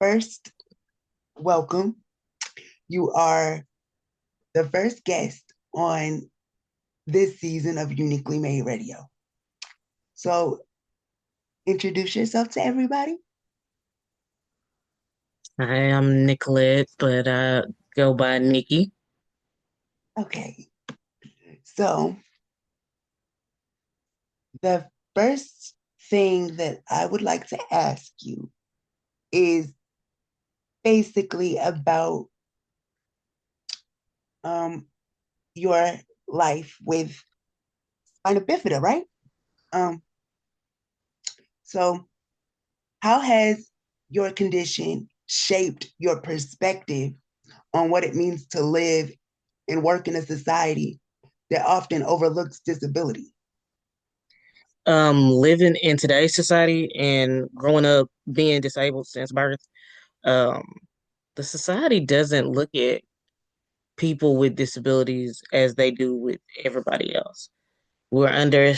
first, welcome. You are the first guest on this season of Uniquely Made Radio. So introduce yourself to everybody. I am Nicolette, but I go by Nikki. Okay. So the first thing that I would like to ask you is basically about um, your life with Spina Bifida, right? Um, so how has your condition shaped your perspective on what it means to live and work in a society that often overlooks disability? Living in today's society and growing up being disabled since birth, um, the society doesn't look at people with disabilities as they do with everybody else. We're under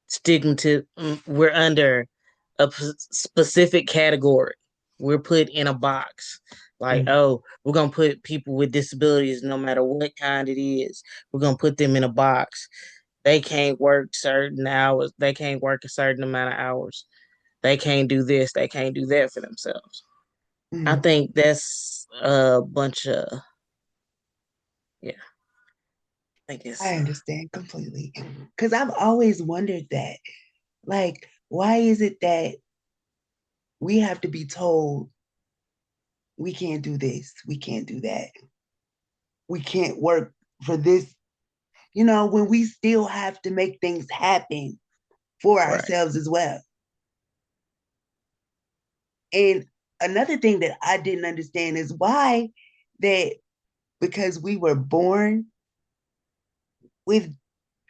stigma. We're under a specific category. We're put in a box. Like, Mm. oh, we're gonna put people with disabilities, no matter what kind it is. We're gonna put them in a box. They can't work certain hours. They can't work a certain amount of hours. They can't do this. They can't do that for themselves. I Mm. think that's a bunch of, yeah. I guess I understand completely. Because I've always wondered that. Like, why is it that we have to be told we can't do this, we can't do that, we can't work for this, when we still have to make things happen for right. ourselves as well? And another thing that I didn't understand is why that because we were born with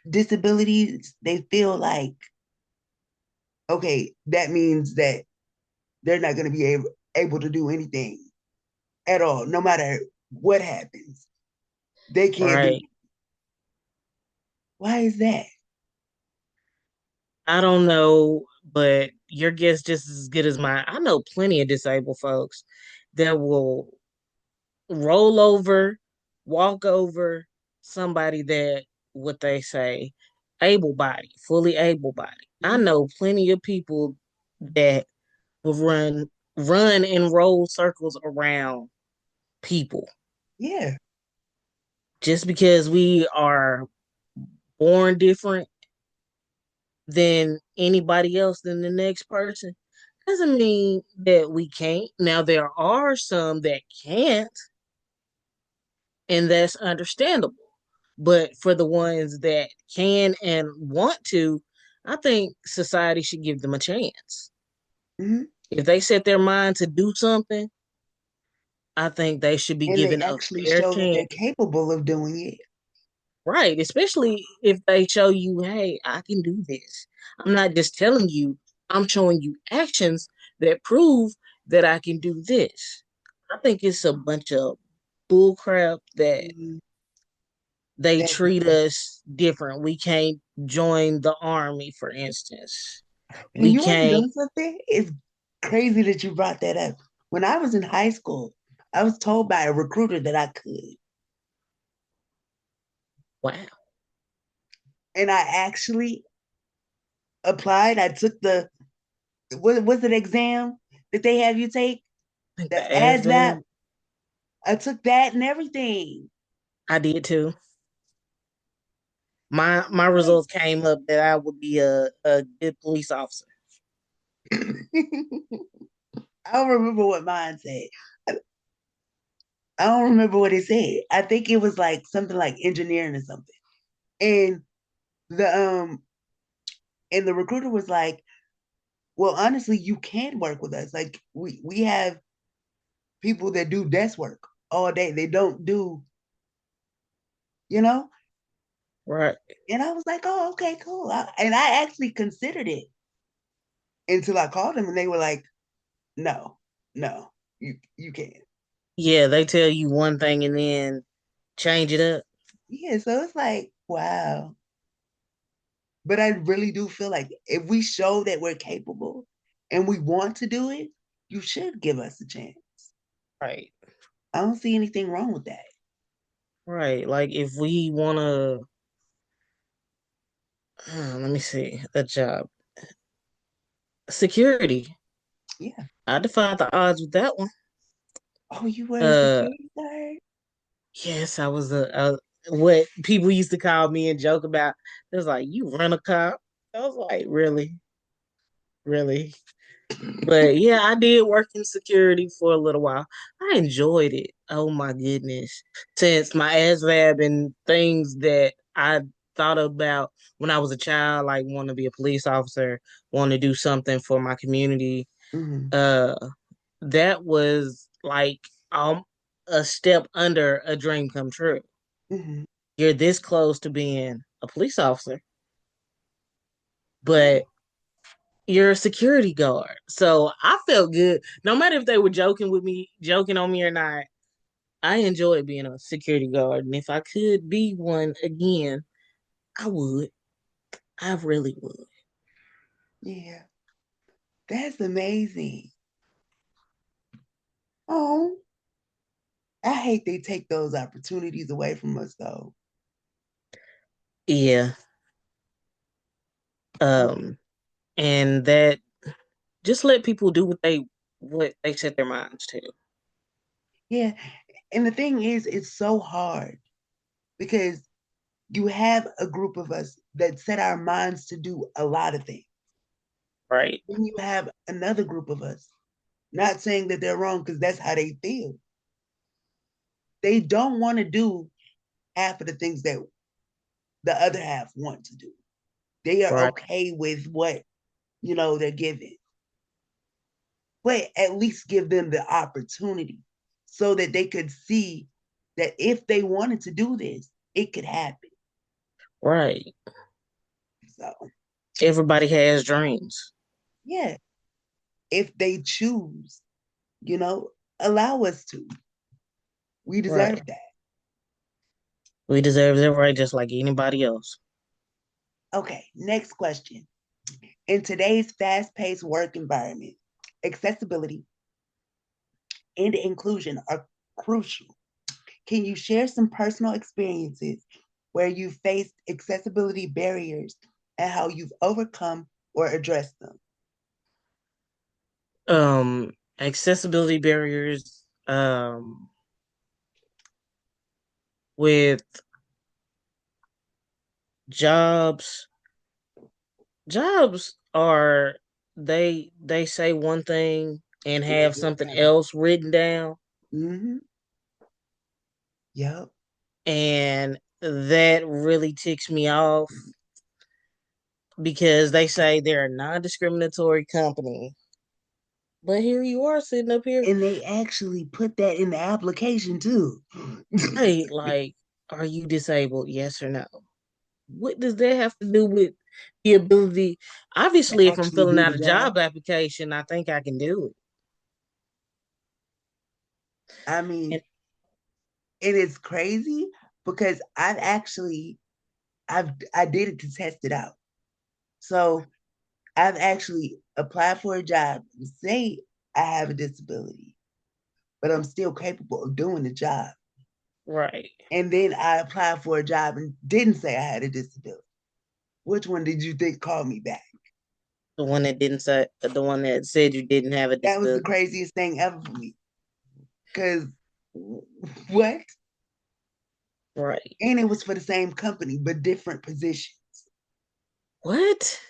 disabilities, they feel like, okay, that means that they're not going to be able to do anything at all, no matter what happens. They can't do. Right. Why is that? I don't know, but your guess just as good as mine. I know plenty of disabled folks that will roll over, walk over somebody that what they say able body, fully able body. I Mhm. know plenty of people that will run and roll circles around people Yeah. just because we are born different than anybody else than the next person doesn't mean that we can't. Now there are some that can't, and that's understandable. But for the ones that can and want to, I think society should give them a chance. Hmm. If they set their mind to do something, I think they should be And they given a actually fair show that they're chance. capable of doing it. Right, especially if they show you, hey, I can do this. I'm not just telling you, I'm showing you actions that prove that I can do this. I think it's a bunch of bullcrap that Mhm. they That, treat us different. We can't join the army, for instance. and We you want to know can't. something? It's crazy that you brought that up. When I was in high school, I was told by a recruiter that I could. Wow. And I actually applied. I took what was it exam that they have you take? I think The the ASVAB. ASVAB, I took that and everything. I did too. My Like, results came up that I would be a good police officer. I don't remember what mine said. I, I don't remember what it said. I think it was like something like engineering or something. And the um the recruiter was like, "Well, honestly, you can work with us. Like we have people that do desk work all day. They don't do, you know." Right. And I was like, "Oh, okay, cool." And I actually considered it until I called them, and they were like, "No, no, you can't." Yeah, they tell you one thing and then change it up. Yeah, so it's like, wow. But I really do feel like if we show that we're capable and we want to do it, you should give us a chance. Right. I don't see anything wrong with that. Right. Like if we wanna let me see, a job. Security. Yeah. I defied the odds with that one. Oh, you were a Uh security guard? yes, I was a what people used to call me and joke about. It was like, you run a cop. I was like, really? Really? But yeah, I did work in security for a little while. I enjoyed it. Oh my goodness. Since my ASVAB and things that I thought about when I was a child, like want to be a police officer, want to do something for my community, Hmm. uh that was like a step under a dream come true. Hmm. You're this close to being a police officer, Yeah. but you're a security guard. So I felt good. No matter if they were joking with me, joking on me or not, I enjoyed being a security guard. And if I could be one again, I would. I really would. Yeah. That's amazing. Oh, I hate they take those opportunities away from us though. Yeah. Like, Um, and that just let people do what they set their minds to. yeah. And the thing is, it's so hard because you have a group of us that set our minds to do a lot of things. Right. Then you have another group of us, not saying that they're wrong because that's how they feel. They don't want to do half of the things that the other half want to do. They are Right. okay with what, they're given, but at least give them the opportunity so that they could see that if they wanted to do this, it could happen. Right. So, Everybody has dreams. yeah, if they choose, you know, allow us to. We Right. deserve that. We deserve that right just like anybody else. Okay, next question. In today's fast paced work environment, accessibility and inclusion are crucial. Can you share some personal experiences where you faced accessibility barriers and how you've overcome or addressed them? Accessibility barriers with jobs. Jobs are they say one thing and And they have do something another. else written down, Mm-hmm. Yep. and that really ticks me off because they say they're a non-discriminatory company, but here you are sitting up here. And they actually put that in the application too. Hey, like, are you disabled? Yes or no? What does that have to do with the ability? To Obviously, if I'm actually filling do out the a job. job application, I think I can do it. I mean, And it is crazy because I did it to test it out. So I've actually applied for a job, say I have a disability, but I'm still capable of doing the job. right, And then I applied for a job and didn't say I had a disability. Which one did you think called me back? the one that said you didn't have a That was the disability. craziest thing ever for me. Because what? Right. And it was for the same company, but different positions. What?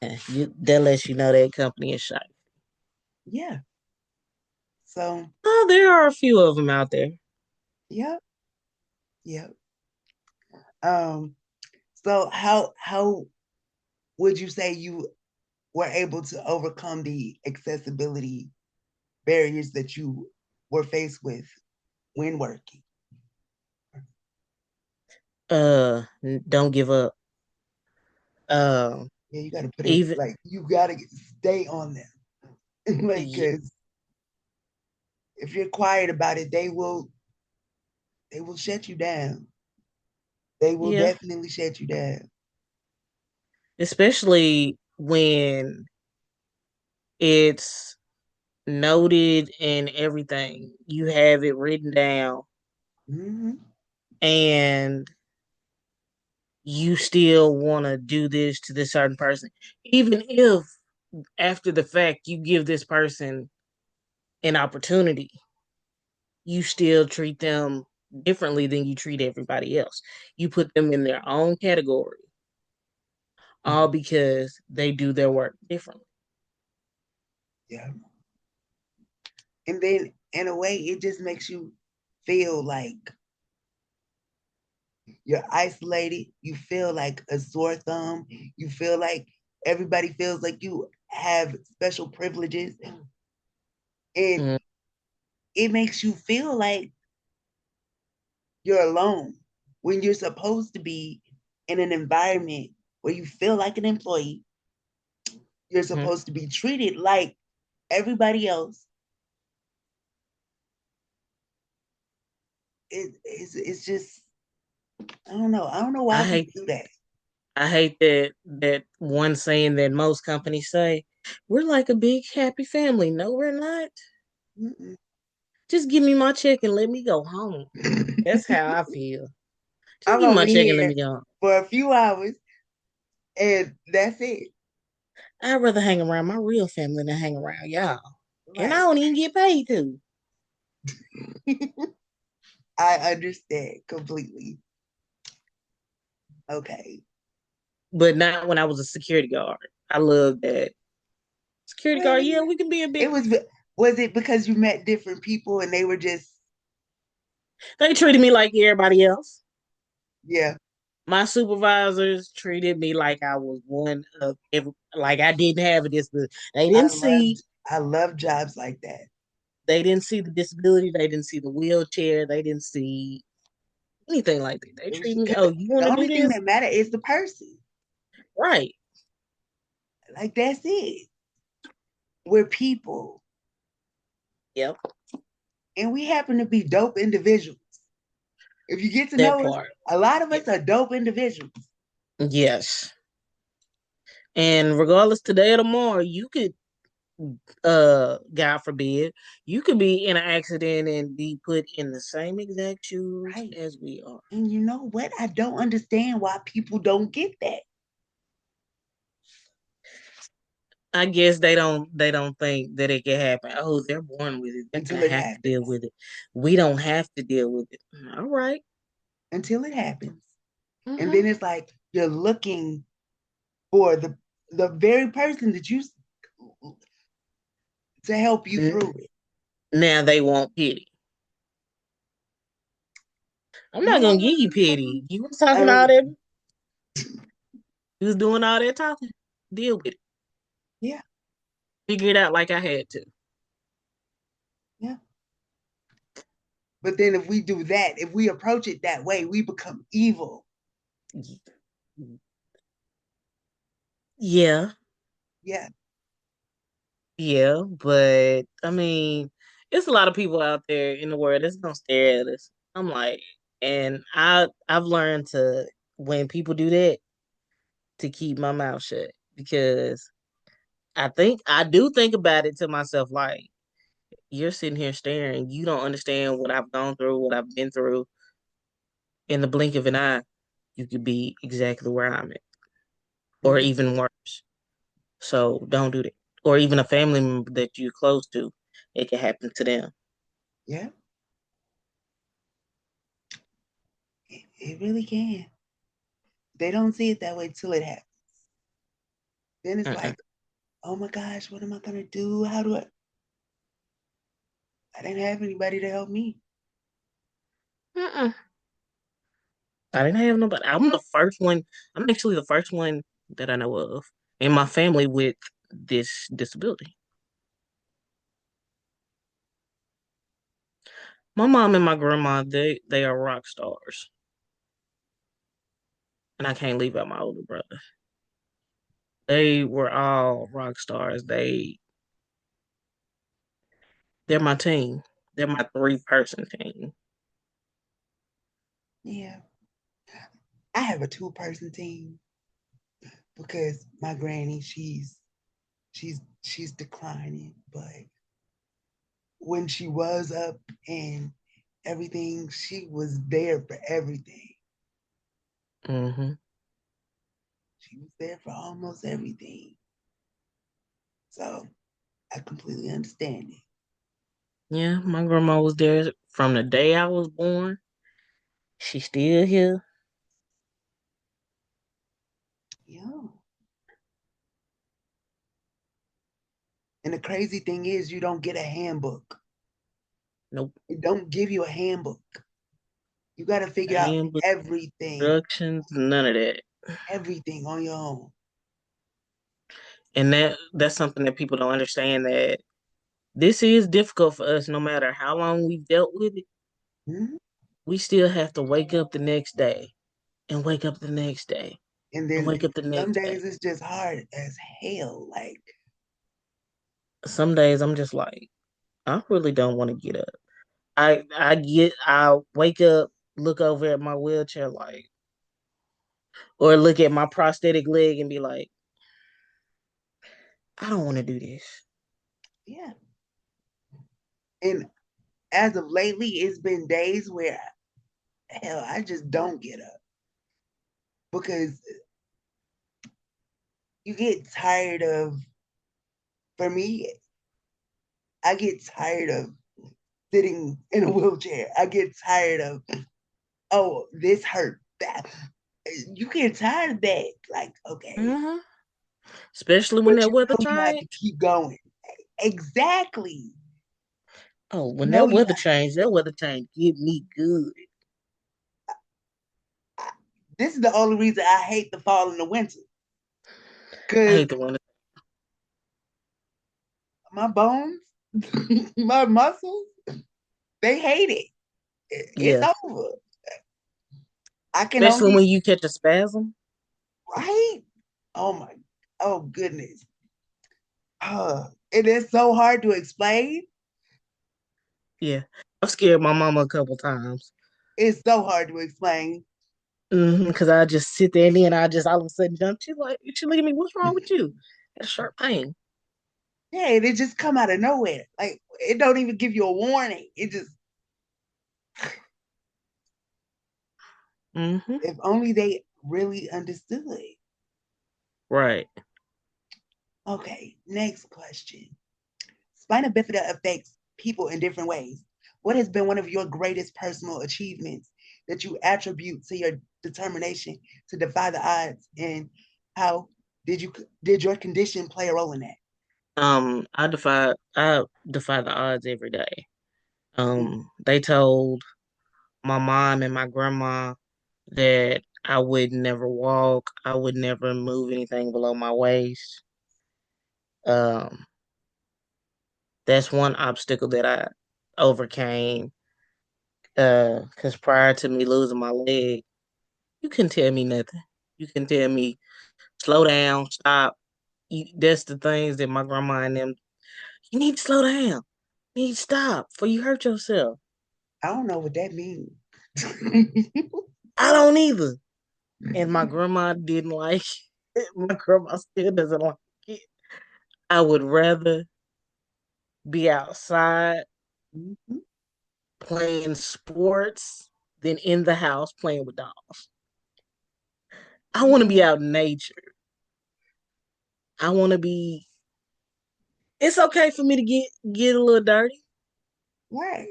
That lets you know that company is shy. Yeah. So, Oh, there are a few of them out there. yeah, yeah. Um, so how would you say you were able to overcome the accessibility barriers that you were faced with when working? Don't give up. Um, Yeah, you got to put it even like you got to stay on them, like y- because if you're quiet about it, they will shut you down. They will yeah, definitely shut you down. especially when it's noted and everything. You have it written down, Mm-hmm. and you still want to do this to this certain person, even if after the fact you give this person an opportunity, you still treat them differently than you treat everybody else. You put them in their own category, all because they do their work differently. Yeah. And then in a way, it just makes you feel like you're isolated. You feel like a sore thumb. You feel like everybody feels like you have special privileges. And Mm-hmm. it makes you feel like you're alone when you're supposed to be in an environment where you feel like an employee. You're supposed to be treated like everybody else. It's just, I don't know. I don't know why I people hate do that. I hate that one saying that most companies say, we're like a big happy family. No, we're not. Mm-mm. Just give me my check and let me go home. That's how I feel. Just I'm give me my only check and let here me go home. for a few hours and that's it. I'd rather hang around my real family than hang around y'all. And I Right. don't even get paid to. I understand completely. Okay. But not when I was a security guard. I love that. Security Well, guard, yeah, we can be a it bit. was it because you met different people and they were just, They treated me like everybody else. yeah, My supervisors treated me like I was one of every, like I didn't have a disability. They I didn't see loved I love jobs like that. they didn't see the disability, they didn't see the wheelchair, they didn't see anything like that. They It was treated me, because oh, you want the to only do thing this? that matter is the person. Right. Like that's it. We're people Yep. and we happen to be dope individuals. If you get to That know us, part. a lot of Yep. us are dope individuals. Yes. And regardless today or tomorrow, you could God forbid, you could be in an accident and be put in the same exact shoes Right. as we are. And you know what? I don't understand why people don't get that I guess they don't think that it can happen. Oh, they're born with it. They're until gonna it have to deal happens. with it. We don't have to deal with it. All right. Until it happens. And Mm-hmm. then it's like you're looking for the very person that you to help you through it. Now they want pity. I'm not Yeah. gonna give you pity. You was talking all Um, that. You was doing all that talking. Deal with it. yeah, Figure it out like I had to. yeah. But then if we do that, if we approach it that way, we become evil. Yeah, Yeah. yeah, but I mean, it's a lot of people out there in the world that's gonna stare at us. I'm like, and I've learned to when people do that to keep my mouth shut because I do think about it to myself like you're sitting here staring, you don't understand what I've gone through, what I've been through. In the blink of an eye, you could be exactly where I'm at, or Mhm. even worse. So don't do that. Or even a family member that you're close to, it can happen to them. Yeah, it really can. They don't see it that way till it happens. Then it's Mm-mm. like, oh my gosh, what am I gonna do? How do I didn't have anybody to help me. Mm-mm. I didn't have nobody. I'm the first one. I'm actually the first one that I know of in my family with this disability. My mom and my grandma, they are rock stars, and I can't leave out my older brother. They were all rock stars. They're my team. They're my three-person team. Yeah. I have a two-person team because my granny, she's declining, but when she was up and everything, she was there for everything. Mm-hmm. She was there for almost everything. So I completely understand it. Yeah, my grandma was there from the day I was born. She's still here. Yeah. And the crazy thing is, you don't get a handbook. Nope. It don't give you a handbook. You got to figure out Handbook, everything, instructions, none of that. everything on your own. And that's something that people don't understand, that this is difficult for us no matter how long we've dealt with it. Mhm. We still have to wake up the next day and wake up the next day And and then wake up the some next day. days it's just hard as hell. Like, Some days I'm just like, I really don't want to get up. I wake up, look over at my wheelchair like, or look at my prosthetic leg and be like, I don't want to do this. yeah. And as of lately, it's been days where, hell, I just don't get up because you get tired of, for me, I get tired of sitting in a wheelchair. I get tired of, oh, this hurt. That you get tired of that. Like, okay, Hmm. Especially when but that you weather know you have to change. keep going. Exactly. Oh, when No, that you weather have to change, keep that going. weather change get me good. This is the only reason I hate the fall and the winter. I Because hate the winter. my bones, my muscles, they hate it. It's Yeah. over. I can Especially only, when you catch a spasm. right? Oh my, oh goodness. It is so hard to explain. Yeah. I've scared my mama a couple times. It's so hard to explain. Because I just sit there and then I just all of a sudden jump. She look at me, what's wrong with you? Got a sharp pain. Yeah, and it just come out of nowhere. Like it don't even give you a warning. It just, Hmm. if only they really understood. Right. Okay, next question. Spina bifida affects people in different ways. What has been one of your greatest personal achievements that you attribute to your determination to defy the odds, and how did your condition play a role in that? I defy the odds every day. They told my mom and my grandma that I would never walk, I would never move anything below my waist. Um, that's one obstacle that I overcame. Because prior to me losing my leg, you couldn't tell me nothing. You can tell me slow down, stop. That's the things that my grandma and them. You need to slow down. You need to stop before you hurt yourself. I don't know what that means. I don't either. And my grandma didn't like it. My grandma still doesn't like it. I would rather be outside playing sports than in the house playing with dolls. I want to Yeah, be out in nature. I want to be. It's okay for me to get a little dirty. right.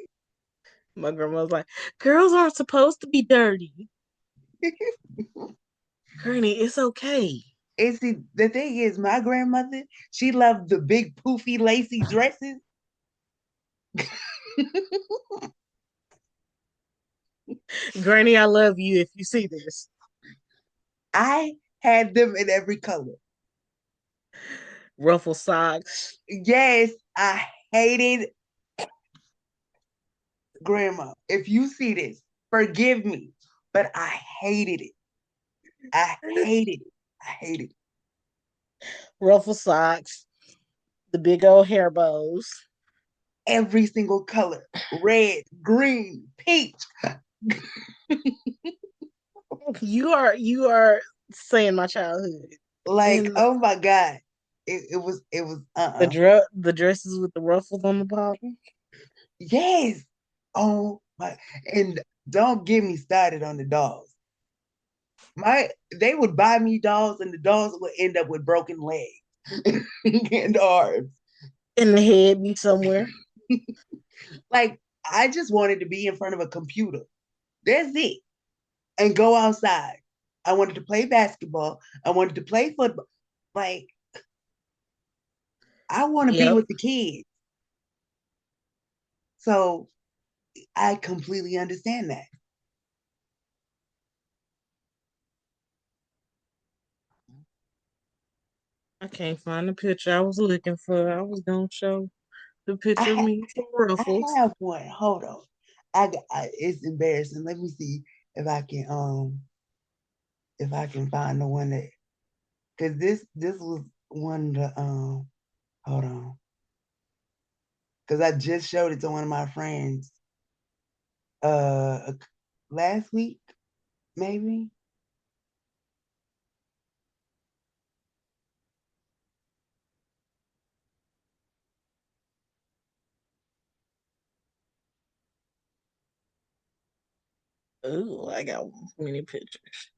My grandma was like, "Girls aren't supposed to be dirty, Granny. It's okay." And see, the thing is, my grandmother, she loved the big poofy lacy dresses. Granny, I love you if you see this. I had them in every color. Ruffle socks. Yes, I hated grandma. If you see this, forgive me, but I hated it. I hated it. I hated it. Ruffle socks. The big old hair bows. Every single color, red, green, peach. You are saying my childhood. Like, And oh my God. It was the dresses with the ruffles on the bottom. Yes. Oh my, and don't get me started on the dolls. They would buy me dolls and the dolls would end up with broken legs and arms. In the head be somewhere. Like I just wanted to be in front of a computer. That's it. And go outside. I wanted to play basketball. I wanted to play football. Like I want to be Yep. with the kids. So I completely understand that. I can't find the picture I was looking for. I was gonna show the I picture of ha- me with some I ruffles. have one. Hold on. It's embarrassing. Let me see if I can find the one that, because this was one of the hold on, because I just showed it to one of my friends uh last week maybe. Ooh, I got many pictures.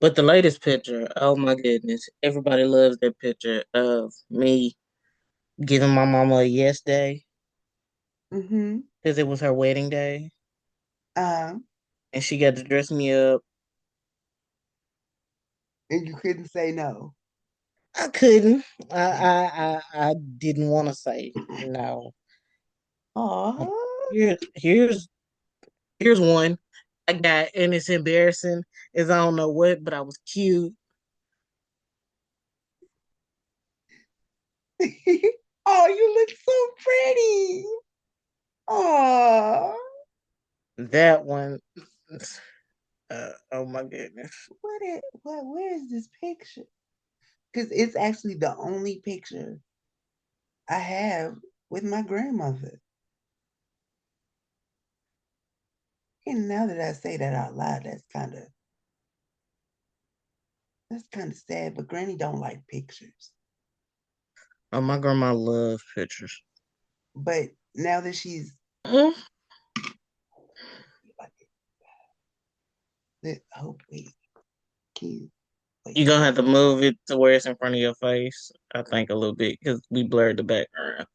But the latest picture, oh my goodness, everybody loves that picture of me giving my mama a yes day Mm-hmm. because it was her wedding day, Uh, and she got to dress me up. and you couldn't say no. I couldn't. I didn't want to say no. Oh, Here's here's one I got, and it's embarrassing as I don't know what, but I was cute. oh, you look so pretty. Oh, That one, oh my goodness. where is this picture? Because it's actually the only picture I have with my grandmother. And now that I say that out loud, that's kind of sad. But Granny don't like pictures. Oh, my grandma loved pictures. But now that she's Mm. oh wait, can you wait? You're gonna have to move it to where it's in front of your face, I think, a little bit because we blurred the background.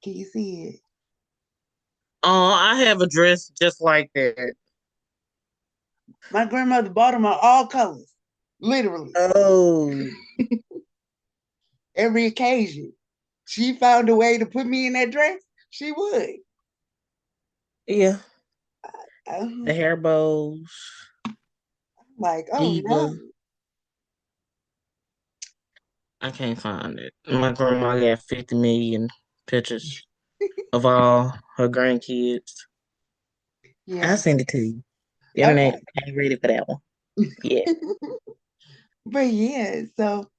Can you see it? Oh, I have a dress just like that. My grandmother bought them on all colors, literally Oh, every occasion. She found a way to put me in that dress. She would. yeah. The I'm hair bows, like, oh diva. no. I can't find it. My grandma got 50 million pictures of all her grandkids. I'll Yeah. send it to you. The internet Okay. ain't ready for that one. Yeah. But yeah, so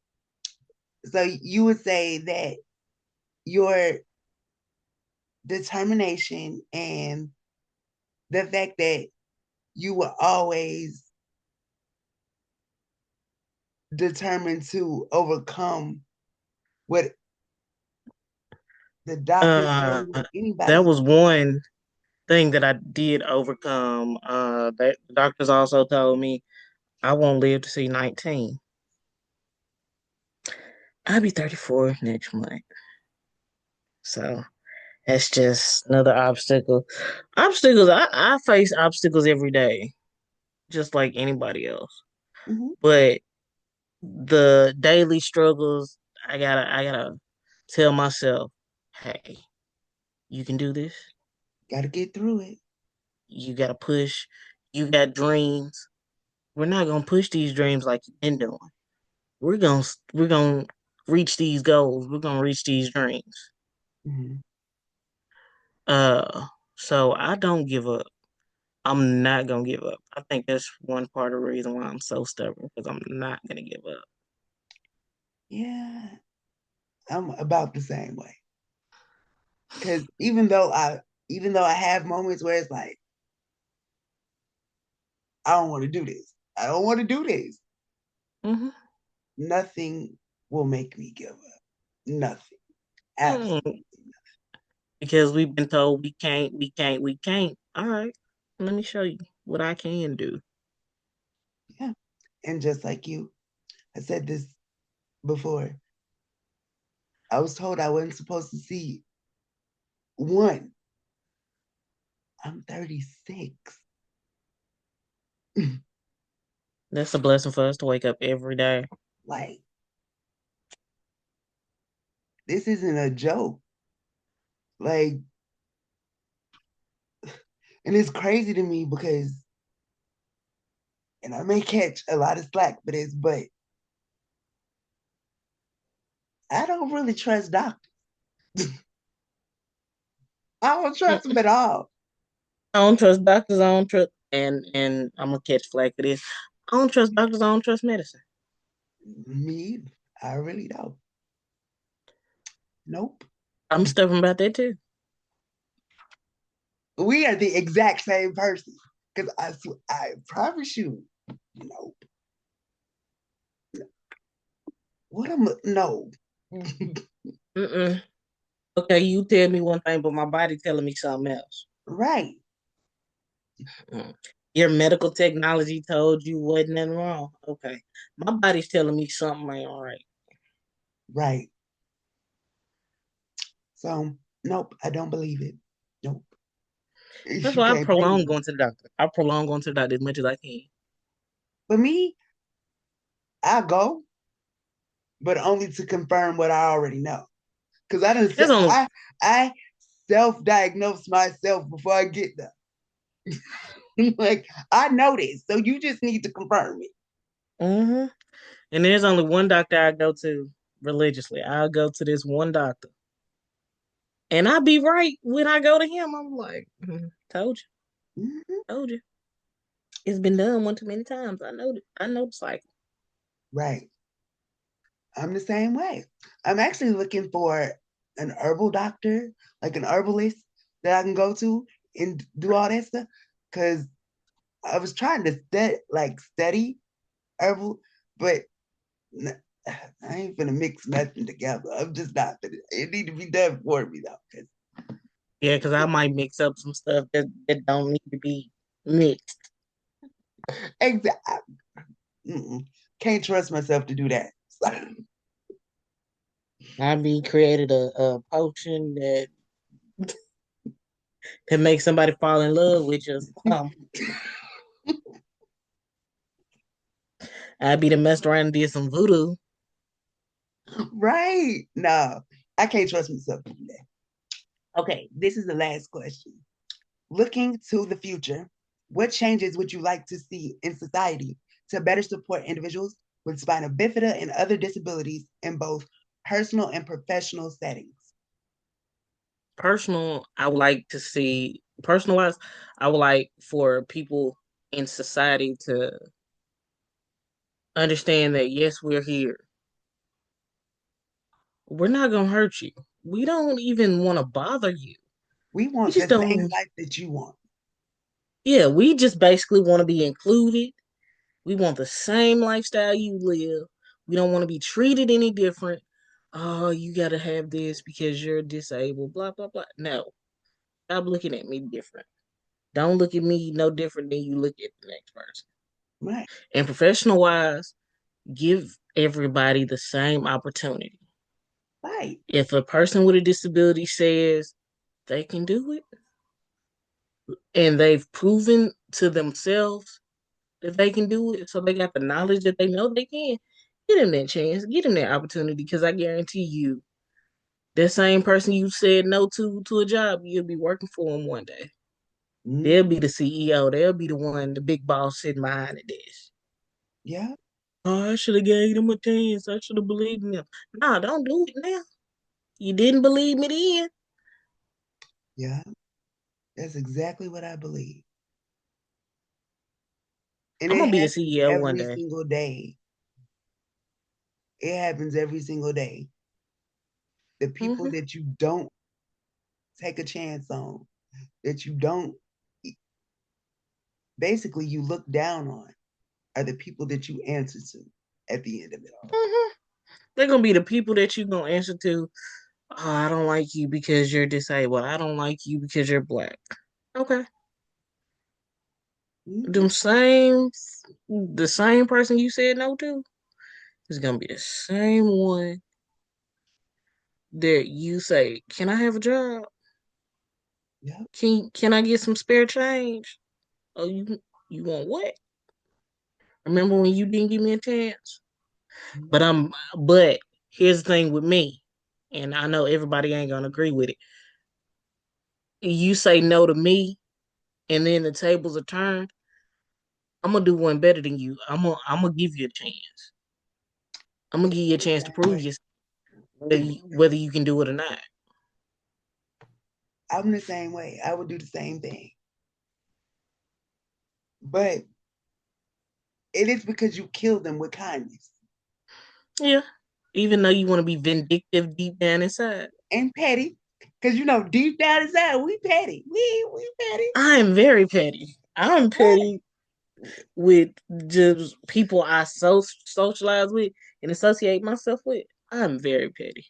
you would say that your determination and the fact that you were always determined to overcome what the doctors Uh, say, what that anybody. was one thing that I did overcome. That the doctors also told me I won't live to see 19. I'll be 34 next month. So that's just another obstacle. Obstacles, I face obstacles every day, just like anybody else. Mhm. But the daily struggles, I gotta tell myself, hey, you can do this. Got to get through it. You gotta push. You got dreams. We're not gonna push these dreams like you've been doing. We're gonna reach these goals. We're gonna reach these dreams. Mhm. Uh, so I don't give up. I'm not gonna give up. I think that's one part of the reason why I'm so stubborn because I'm not gonna give up. Yeah, I'm about the same way. Because even though I have moments where it's like, I don't want to do this. I don't want to do this. Hmm. nothing will make me give up. Nothing. Mm, Absolutely. because we've been told we can't, we can't, we can't. All right, let me show you what I can do. Yeah. And just like you, I said this before. I was told I wasn't supposed to see one. I'm 36. That's a blessing for us to wake up every day. Like, this isn't a joke. Like, and it's crazy to me because, and I may catch a lot of slack for this, but I don't really trust doctors. I don't trust them Mm, at all. I don't trust doctors. I don't trust, and I'm gonna catch flack for this. I don't trust doctors. I don't trust medicine. Me, I really don't. Nope. I'm stubborn about that too. We are the exact same person. Because I promise you, nope. What am I? No. Mm-mm. Okay, you tell me one thing, but my body telling me something else. Right. Mm. Your medical technology told you wasn't nothing wrong. Okay, my body's telling me something ain't all right. Right. So, nope, I don't believe it. Nope. That's You why I can't pay prolong me. going to the doctor. I prolong going to the doctor as much as I can. For me, I go, but only to confirm what I already know. Because That's only. I self-diagnose myself before I get there. Like, I know this, so you just need to confirm it. Hmm. And there's only one doctor I go to religiously. I'll go to this one doctor, and I be right when I go to him. I'm like, told you, Mhm. told you. It's been done one too many times. I know. I know the cycle. Right. I'm the same way. I'm actually looking for an herbal doctor, like an herbalist that I can go to and do all that stuff. Cause I was trying to study herbal, but I ain't gonna mix nothing together. I'm just not gonna. It need to be done for me though. Yeah, because I might mix up some stuff that don't need to be mixed. Exactly. Can't trust myself to do that. I be created a potion that can make somebody fall in love with you. I be the messed around and did some voodoo. Right. No, I can't trust myself to do that. Okay, this is the last question. Looking to the future, what changes would you like to see in society to better support individuals with spina bifida and other disabilities in both personal and professional settings? Personal, I would like to see personalized. I would like for people in society to understand that yes, we're here. We're not gonna hurt you. We don't even want to bother you. We We want just the same don't. life that you want. Yeah, we just basically want to be included. We want the same lifestyle you live. We don't want to be treated any different. Oh, you got to have this because you're disabled. Blah blah blah. No, stop looking at me different. Don't look at me no different than you look at the next person. Right. And professional wise, give everybody the same opportunity. Right. If a person with a disability says they can do it and they've proven to themselves that they can do it, so they got the knowledge that they know they can, get them that chance, get them that opportunity, because I guarantee you, that same person you said no to a job, you'll be working for them one day. They'll Mm, be the CEO. They'll be the one, the big boss sitting behind the desk. yeah. Oh, I should have gave them a chance. I should have believed in them. Nah, don't do it now. You didn't believe me then. Yeah. That's exactly what I believe. And I'm it gonna be a happens CEO one every day. single day. It happens every single day. The people Hmm. that you don't take a chance on, that you don't basically you look down on, are the people that you answer to at the end of it all. Mm-hmm. They're gonna be the people that you're gonna answer to. Oh, I don't like you because you're disabled. I don't like you because you're black. Okay. Mm-hmm. The same person you said no to is gonna be the same one that you say, "Can I have a job? Yep. Can I get some spare change?" Oh, you want what? Remember when you didn't give me a chance? But Mm-hmm. I'm but here's the thing with me, and I know everybody ain't gonna agree with it. You say no to me, and then the tables are turned. I'm gonna do one better than you. I'm gonna give you a chance. I'm gonna give you a I'm the chance to same prove way. yourself, whether you can do it or not. I'm the same way. I would do the same thing. But it is because you killed them with kindness Yeah. Even though you want to be vindictive deep down inside. and petty. Because deep down inside, we petty. We petty. I am very petty. I'm What? petty with just people I socialize with and associate myself with. I'm very petty.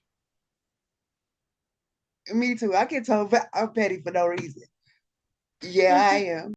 Me too. I get told I'm petty for no reason. Yeah, I Mhm. am.